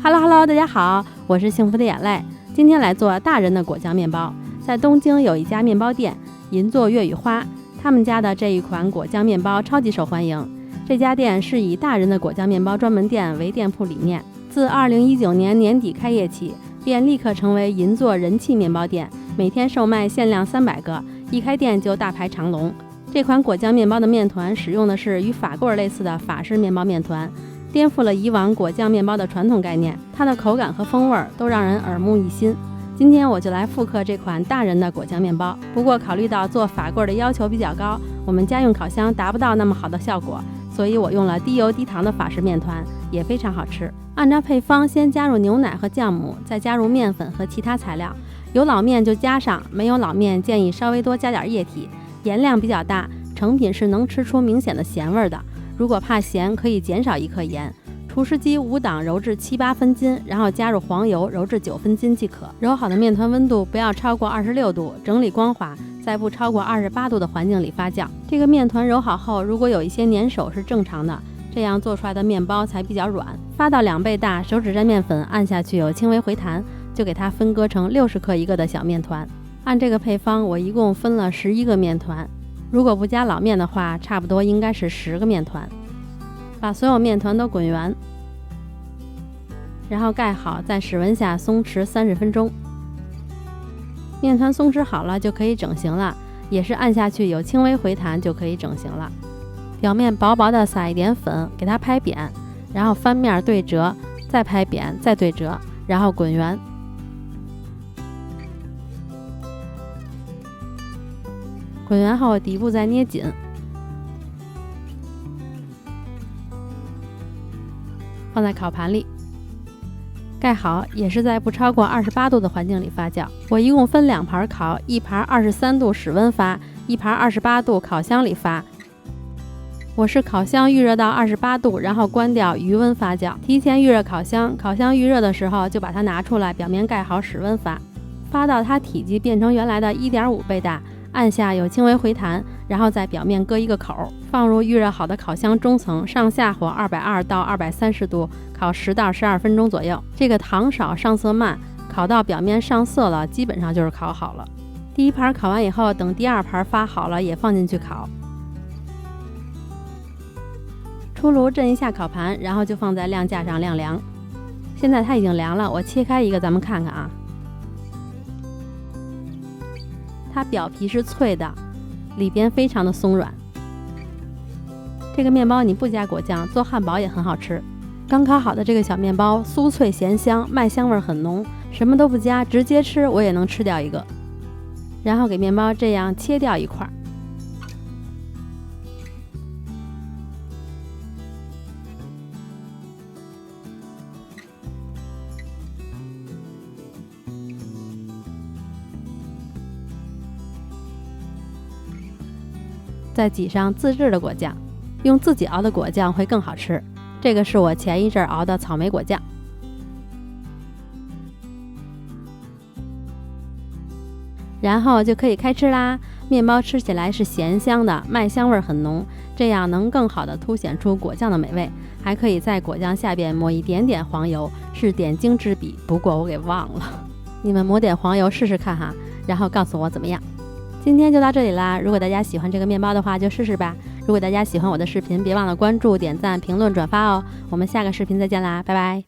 Hello， 大家好，我是幸福的眼泪。今天来做大人的果酱面包。在东京有一家面包店银座月雨花，他们家的这一款果酱面包超级受欢迎。这家店是以大人的果酱面包专门店为店铺理念，自2019年年底开业起，便立刻成为银座人气面包店，每天售卖限量300个，一开店就大排长龙。这款果酱面包的面团使用的是与法棍类似的法式面包面团，颠覆了以往果酱面包的传统概念，它的口感和风味都让人耳目一新。今天我就来复刻这款大人的果酱面包，不过考虑到做法棍的要求比较高，我们家用烤箱达不到那么好的效果，所以我用了低油低糖的法式面团，也非常好吃。按照配方，先加入牛奶和酵母，再加入面粉和其他材料，有老面就加上，没有老面建议稍微多加点液体，盐量比较大，成品是能吃出明显的咸味的。如果怕咸，可以减少1克盐。厨师机5档揉至7、8分筋，然后加入黄油揉至9分筋即可。揉好的面团温度不要超过26度，整理光滑，在不超过28度的环境里发酵。这个面团揉好后，如果有一些粘手是正常的，这样做出来的面包才比较软。发到2倍大，手指沾面粉按下去有轻微回弹，就给它分割成60克一个的小面团。按这个配方，我一共分了11个面团，如果不加老面的话，差不多应该是10个面团。把所有面团都滚圆，然后盖好，在室温下松弛30分钟。面团松弛好了就可以整形了，也是按下去有轻微回弹就可以整形了。表面薄薄的撒一点粉，给它拍扁，然后翻面对折，再拍扁，再对折，然后滚圆。滚圆后底部再捏紧，放在烤盘里，盖好，也是在不超过28度的环境里发酵。我一共分2盘烤，一盘23度室温发，一盘28度烤箱里发。我是烤箱预热到28度，然后关掉余温发酵。提前预热烤箱，烤箱预热的时候就把它拿出来，表面盖好室温发，发到它体积变成原来的1.5倍大，按下有轻微回弹，然后在表面割一个口，放入预热好的烤箱中层，上下火220到230度，烤10到12分钟左右。这个糖少上色慢，烤到表面上色了，基本上就是烤好了。第一盘烤完以后，等第2盘发好了也放进去烤。出炉震一下烤盘，然后就放在晾架上晾凉。现在它已经凉了，我切开一个咱们看看啊。它表皮是脆的，里边非常的松软。这个面包你不加果酱，做汉堡也很好吃。刚烤好的这个小面包酥脆咸香，麦香味很浓，什么都不加，直接吃我也能吃掉一个。然后给面包这样切掉一块，再挤上自制的果酱，用自己熬的果酱会更好吃。这个是我前一阵熬的草莓果酱，然后就可以开吃啦。面包吃起来是咸香的，麦香味很浓，这样能更好的凸显出果酱的美味。还可以在果酱下边抹一点点黄油，是点睛之笔，不过我给忘了。你们抹点黄油试试看哈，然后告诉我怎么样。今天就到这里啦，如果大家喜欢这个面包的话就试试吧。如果大家喜欢我的视频，别忘了关注、点赞、评论、转发哦。我们下个视频再见啦，拜拜。